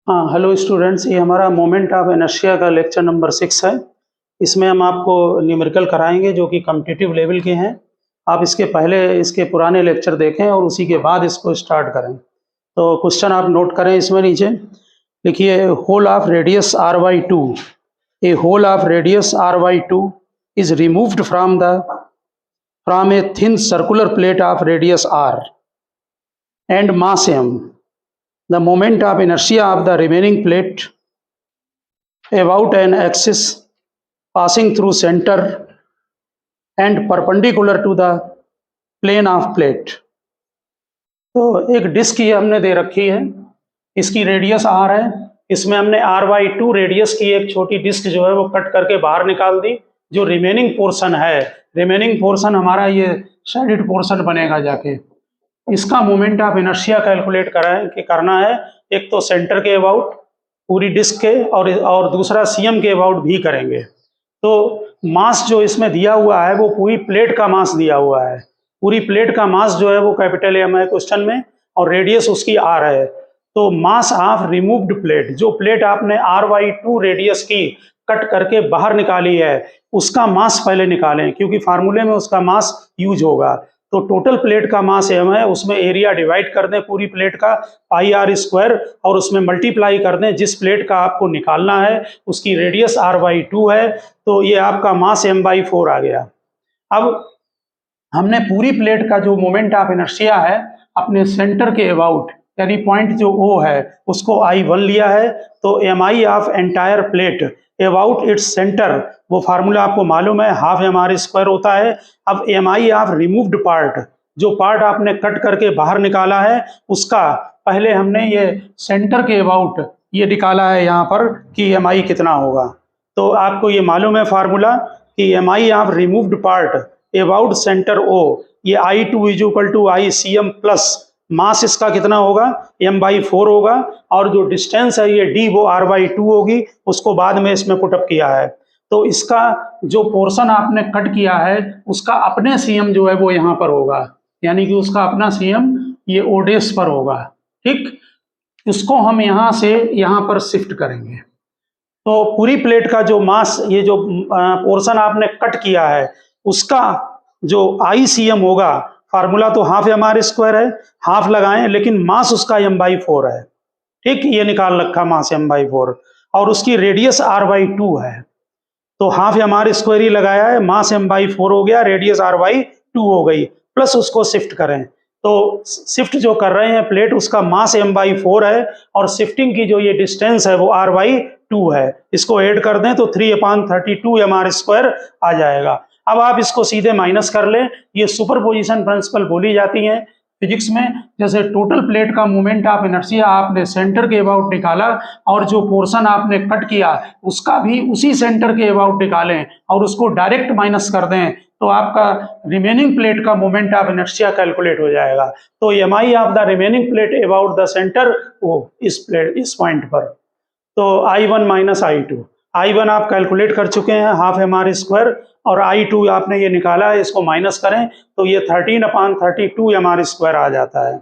हाँ, hello students, ये हमारा मोमेंट ऑफ इनर्शिया का लेक्चर नंबर 6 है। इसमें हम आपको न्यूमेरिकल कराएंगे जो कि कॉम्पिटिटिव लेवल के हैं। आप इसके पहले इसके पुराने लेक्चर देखें और उसी के बाद इसको स्टार्ट करें। तो क्वेश्चन आप नोट करें इसमें नीचे लिखिए, hole of radius R by two, a hole of radius R by two is removed from a thin circular plate of radius R and mass m. The moment of inertia of the remaining plate about an axis passing through center and perpendicular to the plane of plate. तो एक disc ये हमने दे रखी है, इसकी radius r है। इसमें हमने r/2 रेडियस की एक छोटी डिस्क जो है वो कट करके बाहर निकाल दी। जो रिमेनिंग पोर्शन है, रिमेनिंग पोर्शन हमारा ये शेडेड पोर्शन बनेगा जाके। इसका मोमेंट ऑफ इनर्शिया कैलकुलेट करना है। एक तो सेंटर के अबाउट पूरी डिस्क के और दूसरा सीएम के अबाउट भी करेंगे। तो मास जो इसमें दिया हुआ है वो पूरी प्लेट का मास दिया हुआ है। पूरी प्लेट का मास जो है वो कैपिटल एम है क्वेश्चन में, और रेडियस उसकी आर है। तो मास ऑफ रिमूव्ड प्लेट, जो प्लेट आपने r/2 रेडियस की कट करके बाहर निकाली है, उसका मास पहले निकालें, क्योंकि फार्मूले में उसका मास यूज होगा। तो टोटल प्लेट का मास m है, उसमें एरिया डिवाइड कर दें पूरी प्लेट का πr², और उसमें मल्टीप्लाई कर दें जिस प्लेट का आपको निकालना है उसकी रेडियस r/2 है। तो ये आपका मास m/4 आ गया। अब हमने पूरी प्लेट का जो मोमेंट ऑफ इनर्शिया है अपने सेंटर के अबाउट, यानी पॉइंट जो O है उसको I1 लिया है। तो mi of entire plate about its centre, वो फार्मूला आपको मालूम है, हाफ mr² होता है। अब mi ऑफ रिमूव्ड पार्ट, जो पार्ट आपने कट करके बाहर निकाला है उसका पहले हमने ये सेंटर के अबाउट ये निकाला है यहाँ पर कि mi कितना होगा। तो आपको ये मालूम है फार्मूला कि mi of removed part about centre O, ये I2 is equal to ICM plus mass इसका कितना होगा, m/4 होगा, और जो डिस्टेंस है ये d वो r/2 होगी, उसको बाद में इसमें पुटअप किया है। तो इसका जो पोर्शन आपने कट किया है उसका अपने सीएम जो है वो यहाँ पर होगा, यानी कि उसका अपना सीएम ये ओडेस पर होगा। ठीक, इसको हम यहाँ से यहाँ पर शिफ्ट करेंगे। तो पूरी प्लेट का जो मास, ये जो पोर्शन आपने कट किया है उसका जो ICM होगा, फार्मूला तो हाफ mr² है, हाफ लगाएं, लेकिन मास उसका m/4 है। ठीक, ये निकाल रखा मास m/4, और उसकी रेडियस r/2 है। तो हाफ mr² ही लगाया है, मास m/4 हो गया, रेडियस r/2 हो गई, प्लस उसको शिफ्ट करें। तो शिफ्ट जो कर रहे हैं प्लेट, उसका मास m/4 है, और शिफ्टिंग की जो ये डिस्टेंस है वो r/2 है। इसको ऐड कर दें तो 3/32 mr² आ जाएगा। अब आप इसको सीधे माइनस कर लें। ये सुपरपोजिशन प्रिंसिपल बोली जाती है फिजिक्स में। जैसे टोटल प्लेट का मोमेंट ऑफ इनर्शिया आपने सेंटर के अबाउट निकाला, और जो पोर्शन आपने कट किया उसका भी उसी सेंटर के अबाउट निकालें और उसको डायरेक्ट माइनस कर दें, तो आपका रिमेनिंग प्लेट का मोमेंट ऑफ इनर्शिया कैलकुलेट हो जाएगा। तो mi of the remaining plate about the centre वो इस पॉइंट पर, तो I1 माइनस I2, I1 आप कैलकुलेट कर चुके हैं हाफ mr², और I2 आपने ये निकाला है, इसको माइनस करें तो ये 13/32 mr² आ जाता है।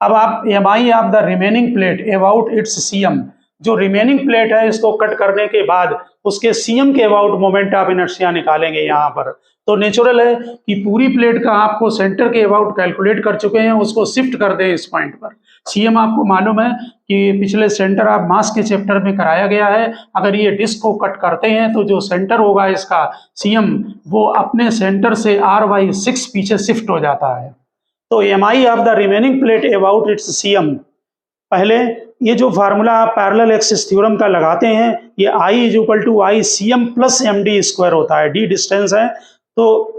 अब आप mi of the remaining plate about it's CM, जो रिमेनिंग प्लेट है इसको कट करने के बाद उसके सीएम के अबाउट मोमेंट ऑफ इनर्शिया निकालेंगे यहाँ पर। तो नेचुरल है कि पूरी प्लेट का आपको सेंटर के अबाउट कैलकुलेट कर चुके हैं, उसको शिफ्ट कर दें इस पॉइंट पर। सीएम आपको मालूम है कि पिछले सेंटर ऑफ मास के चैप्टर में कराया गया है। अगर ये डिस्क को कट करते हैं तो जो सेंटर होगा इसका सीएम, वो अपने सेंटर से r/6 पीछे शिफ्ट हो जाता है। तो mi of the remaining plate about it's CM, पहले ये जो फार्मूला आप पैरेलल एक्सिस थ्योरम का लगाते हैं, ये I is equal to ICM plus md² होता है। d डिस्टेंस है, तो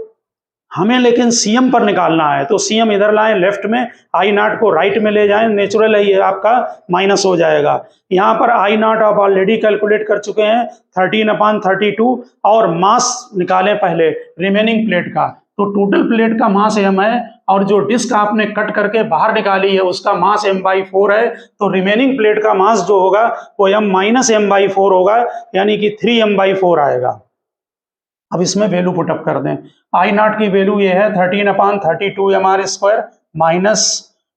हमें लेकिन सीएम पर निकालना है। तो सीएम इधर लाएं लेफ्ट में, I0 को राइट में ले जाएं, नेचुरल है ये आपका माइनस हो जाएगा। यहाँ पर I0 आप ऑलरेडी कैलकुलेट कर चुके हैं 13/32, और मास निकालें पहले रिमेनिंग प्लेट का। तो टोटल प्लेट का मास m है, और जो डिस्क आपने कट करके बाहर निकाली है उसका मास m/4 है। तो रिमेनिंग प्लेट का मास जो होगा वो m माइनस m/4 होगा, यानी कि 3m/4 आएगा। अब इसमें वैल्यू पुटअप कर दें। I0 की वैल्यू ये है 13/32 mr² माइनस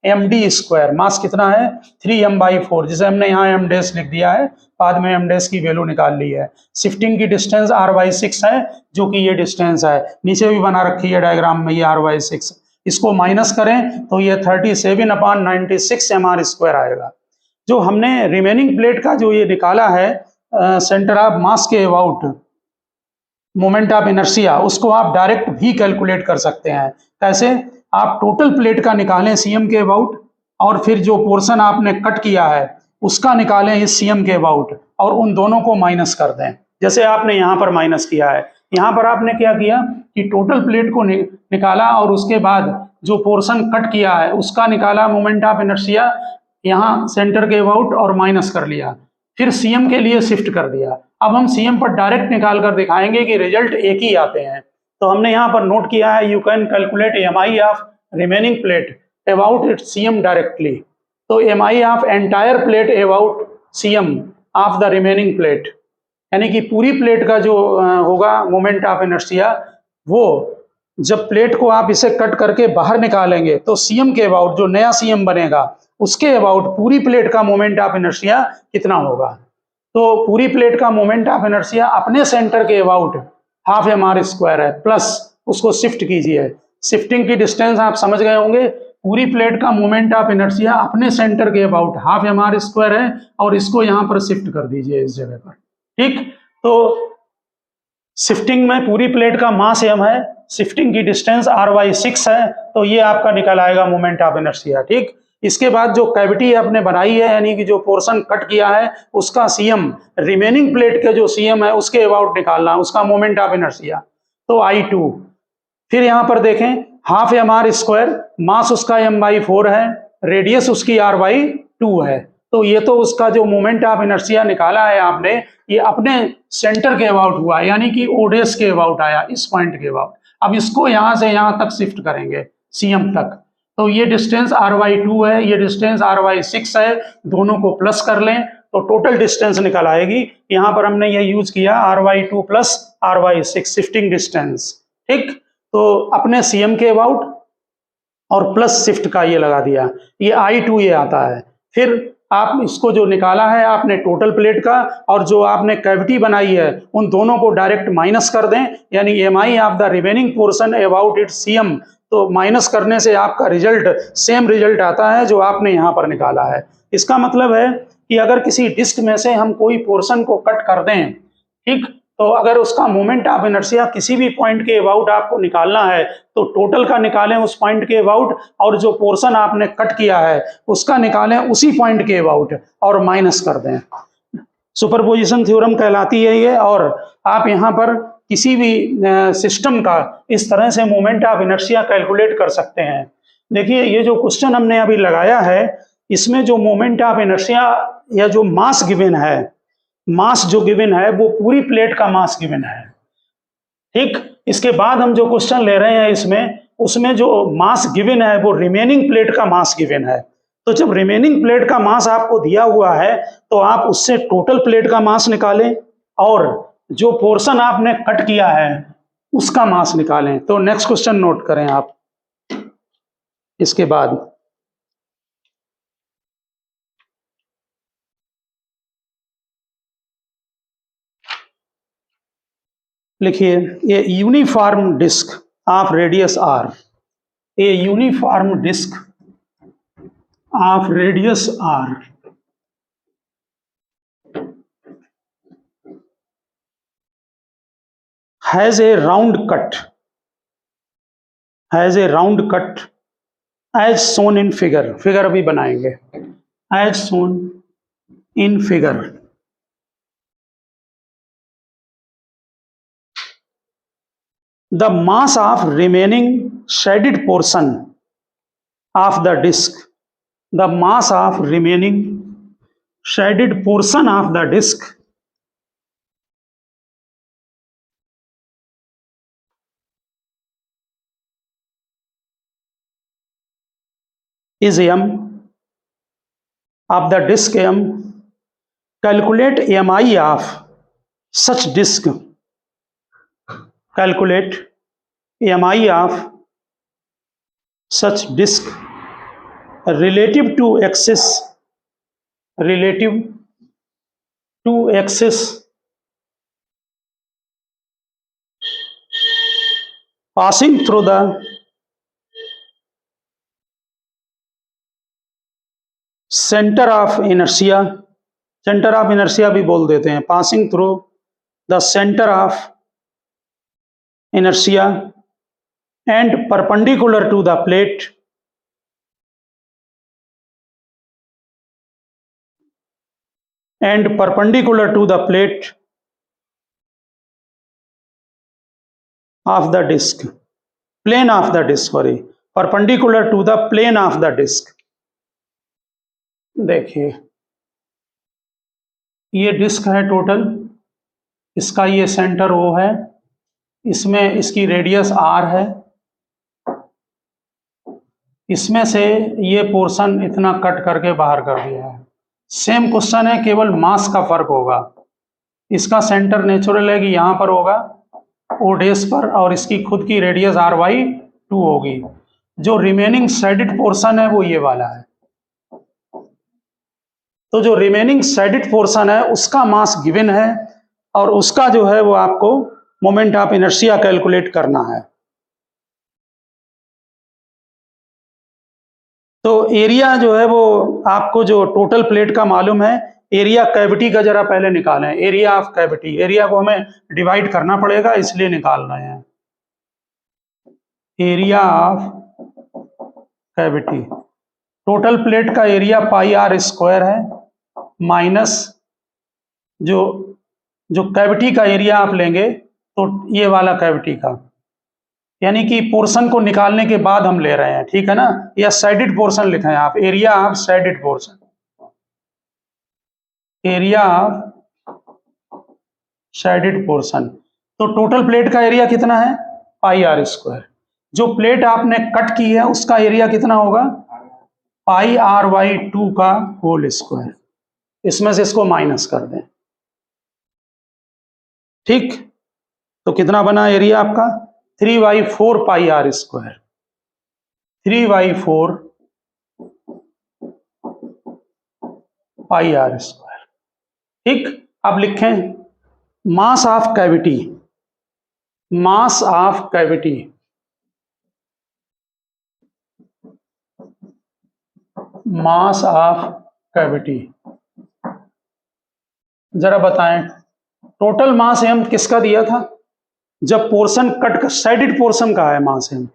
md², मास कितना है 3m/4, जिसे हमने यहाँ m डैश लिख दिया है, बाद में m डैश की वैल्यू निकाल ली है। शिफ्टिंग की डिस्टेंस r/6 है, जो कि ये डिस्टेंस है, नीचे भी बना रखी है डायग्राम में ये r/6। इसको माइनस करें तो ये 37/96 mr² आएगा। जो हमने रिमेनिंग प्लेट का जो ये निकाला है सेंटर ऑफ मास के अबाउट मोमेंट ऑफ इनर्शिया, उसको आप डायरेक्ट भी कैलकुलेट कर सकते हैं। कैसे? आप टोटल प्लेट का निकालें सीएम के अबाउट, और फिर जो पोर्शन आपने कट किया है उसका निकालें इस सीएम के अबाउट, और उन दोनों को माइनस कर दें। जैसे आपने यहाँ पर माइनस किया है, यहाँ पर आपने क्या किया कि टोटल प्लेट को निकाला और उसके बाद जो पोर्शन कट किया है उसका निकाला मोमेंट ऑफ इनर्शिया यहाँ सेंटर के अबाउट और माइनस कर लिया, फिर सीएम के लिए शिफ्ट कर दिया। अब हम सीएम पर डायरेक्ट निकाल कर दिखाएंगे कि रिजल्ट एक ही आते हैं। तो हमने यहाँ पर नोट किया है you can calculate MI of remaining plate about it CM directly. तो MI of entire plate about CM of the remaining plate, यानी कि पूरी प्लेट का जो होगा मोमेंट ऑफ इनर्शिया, वो जब प्लेट को आप इसे कट करके बाहर निकालेंगे तो सीएम के अबाउट जो नया सीएम बनेगा उसके अबाउट पूरी प्लेट का मोमेंट ऑफ इनर्शिया कितना होगा। तो पूरी प्लेट का मोमेंट ऑफ इनर्शिया अपने सेंटर के अबाउट हाफ mr² है, प्लस उसको शिफ्ट कीजिए। शिफ्टिंग की डिस्टेंस आप समझ गए होंगे। पूरी प्लेट का मोमेंट ऑफ इनर्शिया अपने सेंटर के अबाउट हाफ mr² है, और इसको यहाँ पर शिफ्ट कर दीजिए इस जगह पर। ठीक, तो शिफ्टिंग में पूरी प्लेट का मास m है, शिफ्टिंग की डिस्टेंस r/6 है, तो ये आपका निकल आएगा मोमेंट ऑफ इनर्शिया। ठीक, इसके बाद जो कैविटी आपने बनाई है, यानी कि जो पोर्शन कट किया है उसका सीएम, रिमेनिंग प्लेट के जो सीएम है उसके अबाउट निकालना, उसका मोमेंट ऑफ इनर्शिया, तो I2। फिर यहाँ पर देखें हाफ mr², मास उसका m/4 है, रेडियस उसकी r/2 है, तो ये तो उसका जो मोमेंट ऑफ इनर्शिया निकाला है आपने, ये अपने सेंटर के अबाउट हुआ, यानी कि ओडेस के अबाउट आया, इस पॉइंट के अबाउट। अब इसको यहाँ से यहाँ तक शिफ्ट करेंगे सीएम तक, तो ये डिस्टेंस r/2 है, ये डिस्टेंस r/6 है, दोनों को प्लस कर लें तो टोटल डिस्टेंस निकल आएगी। यहाँ पर हमने ये यूज किया r/2 plus r/6 shifting distance. ठीक, तो अपने सीएम के अबाउट और प्लस शिफ्ट का ये लगा दिया, ये I2 ये आता है। फिर आप इसको जो निकाला है आपने टोटल प्लेट का और जो आपने कैविटी बनाई है, उन दोनों को डायरेक्ट माइनस कर दें, यानी MI of the remaining portion about it CM, तो माइनस करने से आपका रिजल्ट सेम रिजल्ट आता है जो आपने यहाँ पर निकाला है। इसका मतलब है कि अगर किसी डिस्क में से हम कोई पोर्शन को कट कर दें, ठीक, तो अगर उसका मोमेंट ऑफ इनर्शिया किसी भी पॉइंट के अबाउट आपको निकालना है तो टोटल का निकालें उस पॉइंट के अबाउट, और जो पोर्शन आपने कट किया है उसका निकालें उसी पॉइंट के अबाउट और माइनस कर दें। सुपरपोजिशन थ्योरम कहलाती है ये। और आप यहाँ पर किसी भी सिस्टम का इस तरह से मोमेंट ऑफ इनर्शिया कैलकुलेट कर सकते हैं। देखिए ये जो क्वेश्चन हमने अभी लगाया है, इसमें जो मोमेंट ऑफ इनर्शिया या जो मास गिवन है, मास जो गिवन है वो पूरी प्लेट का मास गिवन है। ठीक, इसके बाद हम जो क्वेश्चन ले रहे हैं इसमें, उसमें जो मास गिवन है वो रिमेनिंग प्लेट का मास गिवन है। तो जब रिमेनिंग प्लेट का मास आपको दिया हुआ है तो आप उससे टोटल प्लेट का मास निकालें और जो पोर्शन आपने कट किया है उसका मास निकालें। तो नेक्स्ट क्वेश्चन नोट करें आप। इसके बाद लिखिए, a uniform disc of radius R, a uniform disc of radius R has a round cut, has a round cut as shown in figure, figure अभी बनाएंगे, as shown in figure। The mass of remaining shaded portion of the disc, the mass of remaining shaded portion of the disc is m of the disc m. Calculate mi of such disc, calculate mi of such disc relative to axis passing through the center of inertia भी बोल देते हैं, passing through the center of inertia and perpendicular to the plate of the disc, plane of the disc, perpendicular to the plane of the disc। देखिए ये disc है total, इसका ये centre O है, इसमें इसकी रेडियस R है, इसमें से ये पोर्शन इतना कट करके बाहर कर दिया है। सेम क्वेश्चन है, केवल मास का फर्क होगा। इसका सेंटर नेचुरल है कि यहाँ पर होगा O डैश पर, और इसकी खुद की रेडियस R/2 होगी। जो रिमेनिंग शेडेड पोर्शन है वो ये वाला है। तो जो रिमेनिंग शेडेड पोर्शन है उसका मास गिवन है, और उसका जो है वो आपको मोमेंट ऑफ इनर्शिया कैलकुलेट करना है। तो एरिया जो है वो आपको जो टोटल प्लेट का मालूम है, एरिया कैविटी का जरा पहले निकालें। एरिया ऑफ कैविटी, एरिया को हमें डिवाइड करना पड़ेगा इसलिए निकाल रहे हैं। Area of cavity, total plate का एरिया πr² है, माइनस जो कैविटी का एरिया आप लेंगे तो ये वाला कैविटी का, यानी कि पोर्शन को निकालने के बाद हम ले रहे हैं, ठीक है ना, या साइडेड पोर्शन लिखें आप, area of shaded portion, area of shaded portion. तो टोटल प्लेट का एरिया कितना है πr²। जो प्लेट आपने कट की है उसका एरिया कितना होगा πr/2 का होल स्क्वायर। इसमें से इसको माइनस कर दें, ठीक। तो कितना बना एरिया आपका 3/4 πr², 3/4 πr², ठीक। अब लिखें mass of cavity, mass of cavity, mass of cavity. जरा बताएं टोटल मास एम किसका दिया था, जब पोर्शन कट कर साइडेड पोर्शन का है मास एम,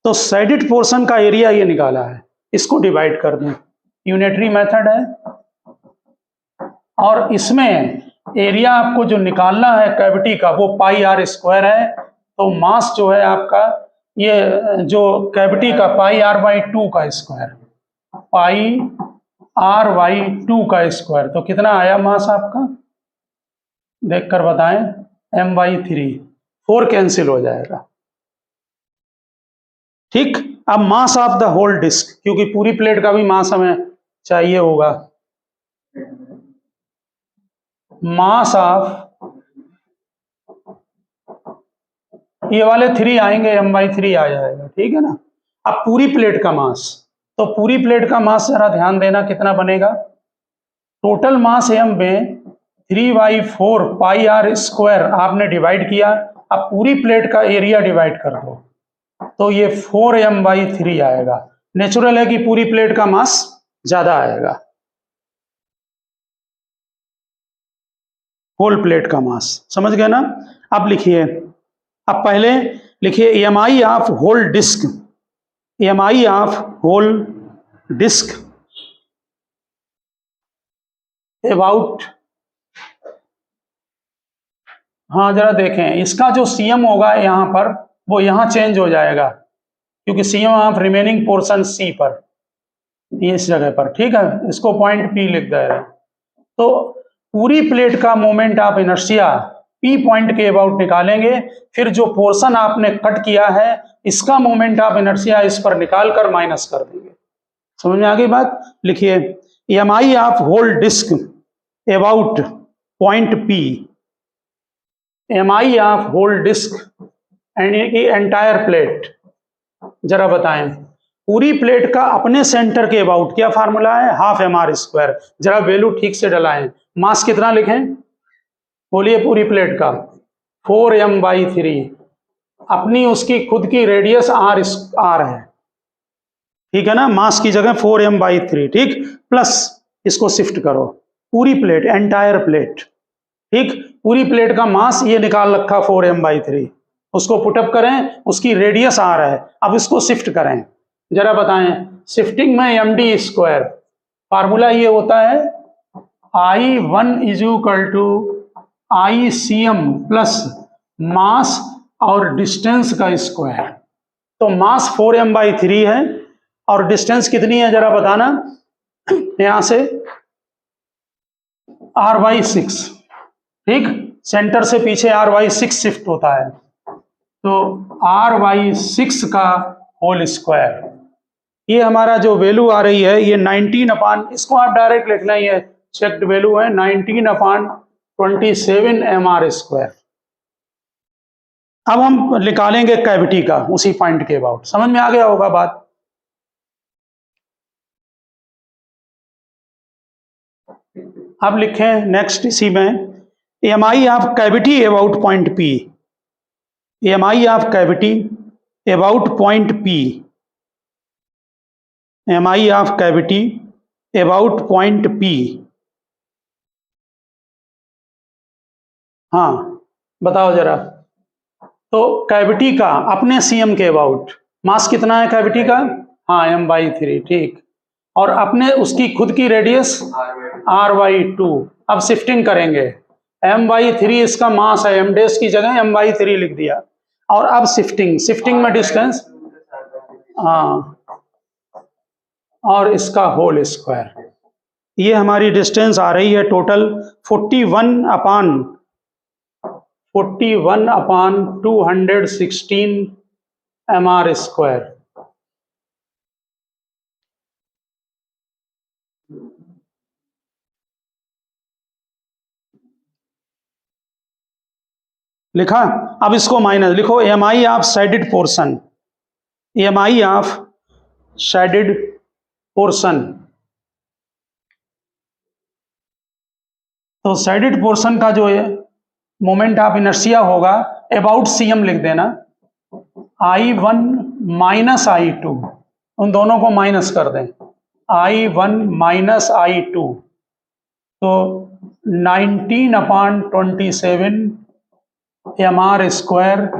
तो साइडेड पोर्शन का एरिया ये निकाला है, इसको डिवाइड कर दें, यूनिटरी मेथड है। और इसमें एरिया आपको जो निकालना है कैविटी का वो πr² है। तो मास जो है आपका ये जो कैविटी का πr/2 का स्क्वायर, πr/2 का स्क्वायर। तो कितना आया मास आपका, देखकर बताएं, m/3, 4 कैंसिल हो जाएगा, ठीक। अब mass of the whole disc, क्योंकि पूरी प्लेट का भी मास हमें चाहिए होगा, मास ऑफ, ये वाले 3 आएंगे, m/3 आ जाएगा, ठीक है ना। अब पूरी प्लेट का मास, तो पूरी प्लेट का मास जरा ध्यान देना कितना बनेगा, टोटल मास m में 3/4 πr² आपने डिवाइड किया। अब पूरी प्लेट का एरिया डिवाइड कर दो, तो ये 4m/3 आएगा। नेचुरल है कि पूरी प्लेट का मास ज्यादा आएगा, होल प्लेट का मास, समझ गए ना। अब लिखिए, अब पहले लिखिए EMI of whole disc, EMI of whole disc about, हाँ जरा देखें, इसका जो CM होगा यहाँ पर वो यहाँ चेंज हो जाएगा, क्योंकि CM of remaining portion C पर, इस जगह पर, ठीक है। इसको पॉइंट P लिख दे रहे हैं। तो पूरी प्लेट का moment of inertia P point के अबाउट निकालेंगे, फिर जो पोर्शन आपने कट किया है इसका मोमेंट ऑफ इनर्शिया इस पर निकाल कर माइनस कर देंगे। समझ में आ गई बात। लिखिए EMI of whole disc about point P, EMI of whole disc and entire plate, जरा बताएं पूरी प्लेट का अपने सेंटर के अबाउट क्या फार्मूला है, हाफ mr²। जरा वैल्यू ठीक से डलाएं। मास कितना लिखें, बोलिए पूरी प्लेट का 4m/3। अपनी उसकी खुद की रेडियस r है, ठीक है ना, मास की जगह 4m/3, ठीक, प्लस इसको शिफ्ट करो पूरी प्लेट, एंटायर प्लेट, ठीक, पूरी प्लेट का मास ये निकाल रखा 4m/3, उसको पुटअप करें, उसकी रेडियस r है। अब इसको शिफ्ट करें, जरा बताएं, शिफ्टिंग में md², फार्मूला ये होता है I1 = ICM प्लस मास और डिस्टेंस का स्क्वायर। तो मास 4m/3 है और डिस्टेंस कितनी है जरा बताना, यहां से r/6, ठीक, सेंटर से पीछे r/6 शिफ्ट होता है, तो r/6 का होल स्क्वायर। ये हमारा जो वैल्यू आ रही है ये 19 इसको आप डायरेक्ट लिखना ही है, चेक्ड वैल्यू है 19/27 mr²। अब हम निकालेंगे कैविटी का उसी पॉइंट के अबाउट। समझ में आ गया होगा बात। अब लिखें नेक्स्ट इसी में, MI of cavity about point P, MI of cavity about point P, MI of cavity about point P. हाँ बताओ जरा, तो कैविटी का अपने सीएम के अबाउट मास कितना है कैविटी का, हाँ m/3, ठीक, और अपने उसकी खुद की रेडियस r/2। अब शिफ्टिंग करेंगे, m/3 इसका मास है, m डैश की जगह m/3 लिख दिया, और अब शिफ्टिंग में डिस्टेंस, हाँ, और इसका होल स्क्वायर। ये हमारी डिस्टेंस आ रही है टोटल 41/216 mr²। लिखा। अब इसको माइनस लिखो, MI of shaded portion, MI of shaded portion. तो शेडेड पोर्शन का जो है मोमेंट ऑफ इनर्शिया होगा अबाउट सीएम लिख देना, I1 - I2, उन दोनों को माइनस कर दें, I1 - I2, तो 19/27 mr²,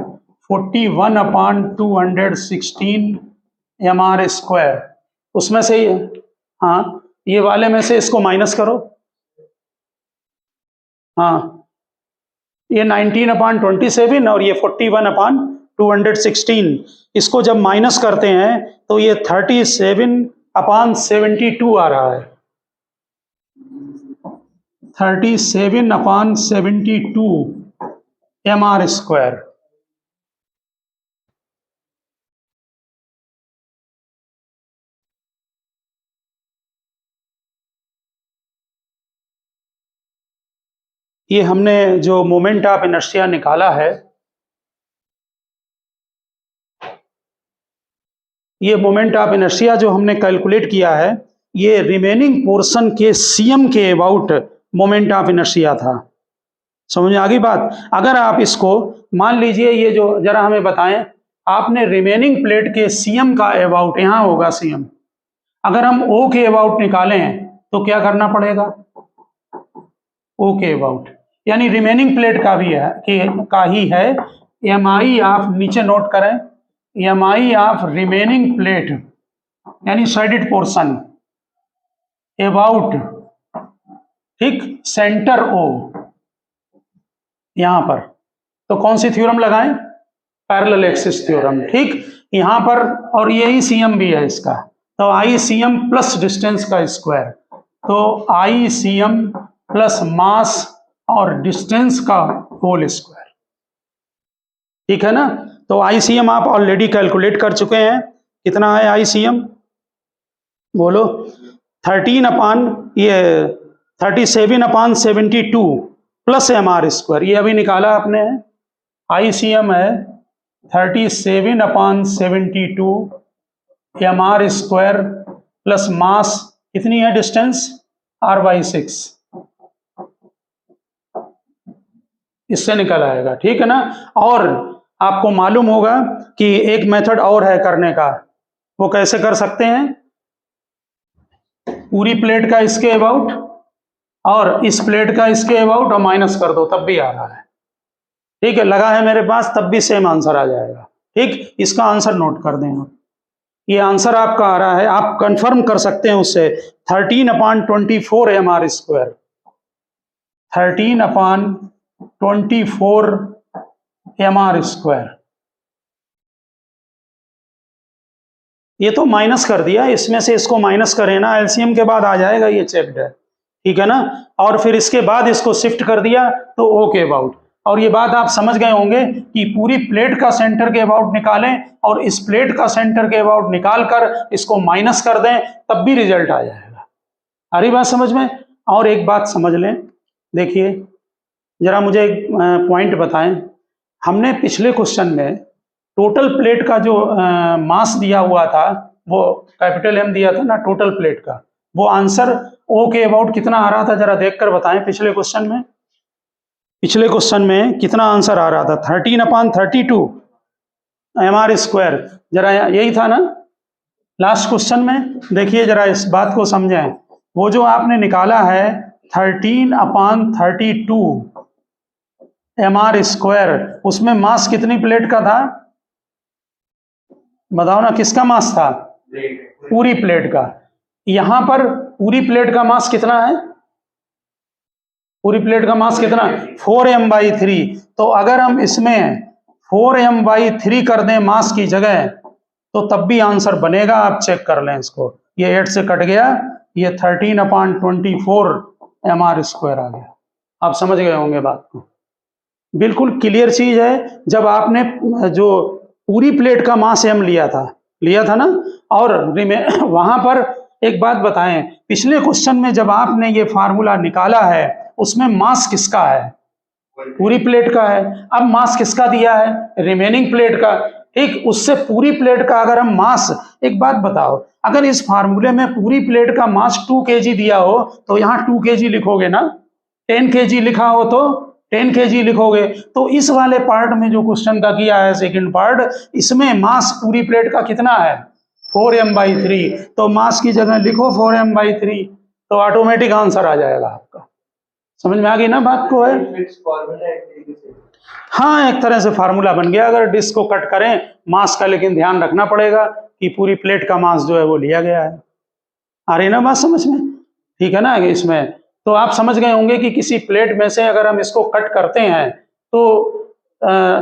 41/216 mr²। उसमें से हाँ, ये वाले में से इसको माइनस करो, हाँ, ये 19/27 और ये 41/216, इसको जब माइनस करते हैं तो ये 37/72 आ रहा है, 37/72 mr²। ये हमने जो मोमेंट ऑफ इनर्शिया निकाला है, ये मोमेंट ऑफ इनर्शिया जो हमने कैलकुलेट किया है, ये रिमेनिंग पोर्शन के सीएम के अबाउट मोमेंट ऑफ इनर्शिया था। समझ में आ गई बात। अगर आप इसको मान लीजिए, ये जो जरा हमें बताएं, आपने रिमेनिंग प्लेट के सीएम का अबाउट, यहां होगा सीएम, अगर हम ओ के अबाउट निकालें तो क्या करना पड़ेगा, ओ के अबाउट, यानी रिमेनिंग प्लेट का भी है का ही है, एमआई ऑफ, नीचे नोट करें, एमआई ऑफ रिमेनिंग प्लेट यानी शेडेड पोर्शन अबाउट, ठीक, सेंटर ओ, यहां पर। तो कौन सी थ्योरम लगाएं, पैरेलल एक्सिस थ्योरम, ठीक, यहां पर, और यही सीएम भी है इसका, तो आई सीएम प्लस डिस्टेंस का स्क्वायर, तो आई सीएम प्लस मास और डिस्टेंस का होल स्क्वायर, ठीक है ना। तो आईसीएम आप ऑलरेडी कैलकुलेट कर चुके हैं, कितना है आईसीएम, बोलो, 37/72 प्लस mr², ये अभी निकाला आपने, आईसीएम है 37/72 M R square plus mass कितनी है डिस्टेंस r/6, इससे निकल आएगा, ठीक है ना। और आपको मालूम होगा कि एक मेथड और है करने का, वो कैसे कर सकते हैं, पूरी प्लेट का इसके अबाउट और इस प्लेट का इसके अबाउट और माइनस कर दो तब भी आ रहा है, ठीक है, लगा है मेरे पास तब भी सेम आंसर आ जाएगा, ठीक। इसका आंसर नोट कर दें आप, ये आंसर आपका आ रहा है, आप कंफर्म कर सकते हैं उससे 13/24 mr स्क्वायर, 13/24 mr स्क्वायर। ये तो माइनस कर दिया, इसमें से इसको माइनस करें ना, एलसीएम के बाद आ जाएगा, ये चेक्ड है, ठीक है ना। और फिर इसके बाद इसको शिफ्ट कर दिया तो ओ के अबाउट। और ये बात आप समझ गए होंगे कि पूरी प्लेट का सेंटर के अबाउट निकालें और इस प्लेट का सेंटर के अबाउट निकाल कर इसको माइनस कर दें तब भी रिजल्ट आ जाएगा। आ रही बात समझ में। और एक बात समझ लें, देखिए जरा मुझे एक पॉइंट बताएं, हमने पिछले क्वेश्चन में टोटल प्लेट का जो मास दिया हुआ था वो कैपिटल एम दिया था ना टोटल प्लेट का, वो आंसर ओ के अबाउट कितना आ रहा था जरा देखकर बताएं। पिछले क्वेश्चन में कितना आंसर आ रहा था, 13/32 mr स्क्वायर, जरा यही था ना लास्ट क्वेश्चन में। देखिए जरा इस बात को समझें, वो जो आपने निकाला है 13/32 mr स्क्वायर, उसमें मास कितनी प्लेट का था बताओ ना, किसका मास था, पूरी प्लेट का। यहां पर पूरी प्लेट का मास कितना है, पूरी प्लेट का मास कितना, 4m/3। तो अगर हम इसमें 4m/3 कर दें मास की जगह तो तब भी आंसर बनेगा, आप चेक कर लें इसको, ये 8 से कट गया, ये 13/24 mr स्क्वायर आ गया। आप समझ गए होंगे बात को, बिल्कुल क्लियर चीज है। जब आपने जो पूरी प्लेट का मास m लिया था ना, और वहां पर एक बात बताएं, पिछले क्वेश्चन में जब आपने ये फार्मूला निकाला है उसमें मास किसका है, पूरी प्लेट का है। अब मास किसका दिया है, रिमेनिंग प्लेट का, ठीक। उससे पूरी प्लेट का अगर हम मास, एक बात बताओ, अगर इस फार्मूले में पूरी प्लेट का मास 2 kg दिया हो तो यहाँ 2 kg लिखोगे ना, 10 kg लिखा हो तो 10 kg लिखोगे। तो इस वाले पार्ट में जो क्वेश्चन का किया है सेकंड पार्ट, इसमें मास पूरी प्लेट का कितना है 4m/3, तो मास की जगह लिखो 4m/3 तो ऑटोमेटिक आंसर आ जाएगा आपका। समझ में आ गई ना बात को है। हाँ एक तरह से फार्मूला बन गया अगर डिस्क को कट करें मास का, लेकिन ध्यान रखना पड़ेगा कि पूरी प्लेट का मास जो है वो लिया गया है। आ रही ना बात समझ में, ठीक है ना। इसमें तो आप समझ गए होंगे कि किसी प्लेट में से अगर हम इसको कट करते हैं तो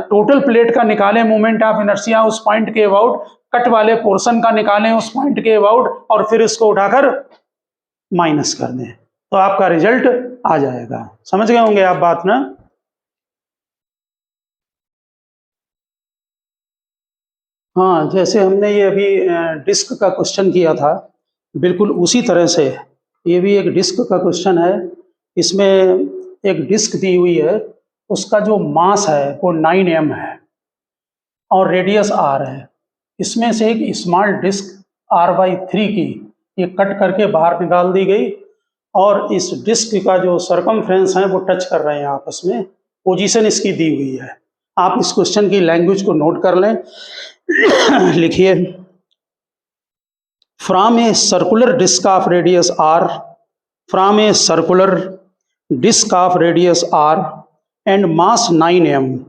टोटल प्लेट का निकालें मोमेंट ऑफ इनर्शिया उस पॉइंट के अबाउट, कट वाले पोर्शन का निकालें उस पॉइंट के अबाउट, और फिर इसको उठाकर माइनस कर दें तो आपका रिजल्ट आ जाएगा। समझ गए होंगे आप बात ना। हाँ जैसे हमने ये अभी डिस्क का क्वेश्चन किया था, बिल्कुल उसी तरह से ये भी एक डिस्क का क्वेश्चन है। इसमें एक डिस्क दी हुई है, उसका जो मास है वो 9m है और रेडियस r है। इसमें से एक स्मॉल डिस्क r/3 की ये कट करके बाहर निकाल दी गई और इस डिस्क का जो सरकमफ्रेंस है वो टच कर रहे हैं आपस में, पोजीशन इसकी दी हुई है। आप इस क्वेश्चन की लैंग्वेज को नोट कर लें। लिखिए, from a circular disc of radius r, from a circular disc of radius r and mass 9m,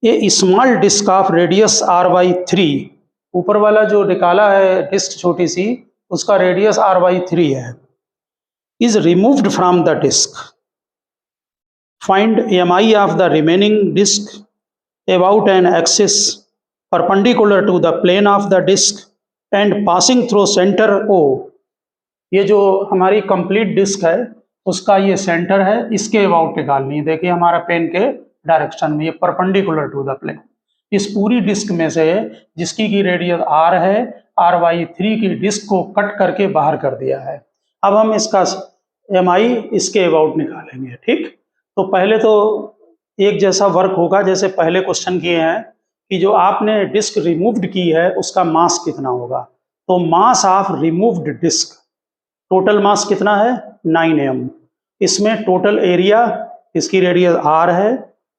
a small disc of radius r/3, ऊपर वाला जो निकाला है डिस्क छोटी सी उसका रेडियस r/3 है, is removed from the disk. Find mi of the remaining disk about an axis perpendicular to the plane of the disk and passing through center O. ये जो हमारी कंप्लीट डिस्क है उसका ये centre है, इसके about निकालनी है। देखिए हमारा पेन के डायरेक्शन में ये परपेंडिकुलर टू द प्लेन, इस पूरी डिस्क में से जिसकी की रेडियस r है, r/3 की डिस्क को कट करके बाहर कर दिया है। अब हम इसका mi इसके अबाउट निकालेंगे, ठीक। तो पहले तो एक जैसा वर्क होगा जैसे पहले क्वेश्चन किए हैं कि जो आपने डिस्क रिमूव्ड की है उसका मास कितना होगा। तो mass of removed disc, total mass कितना है 9m। इसमें टोटल एरिया, इसकी रेडियस r है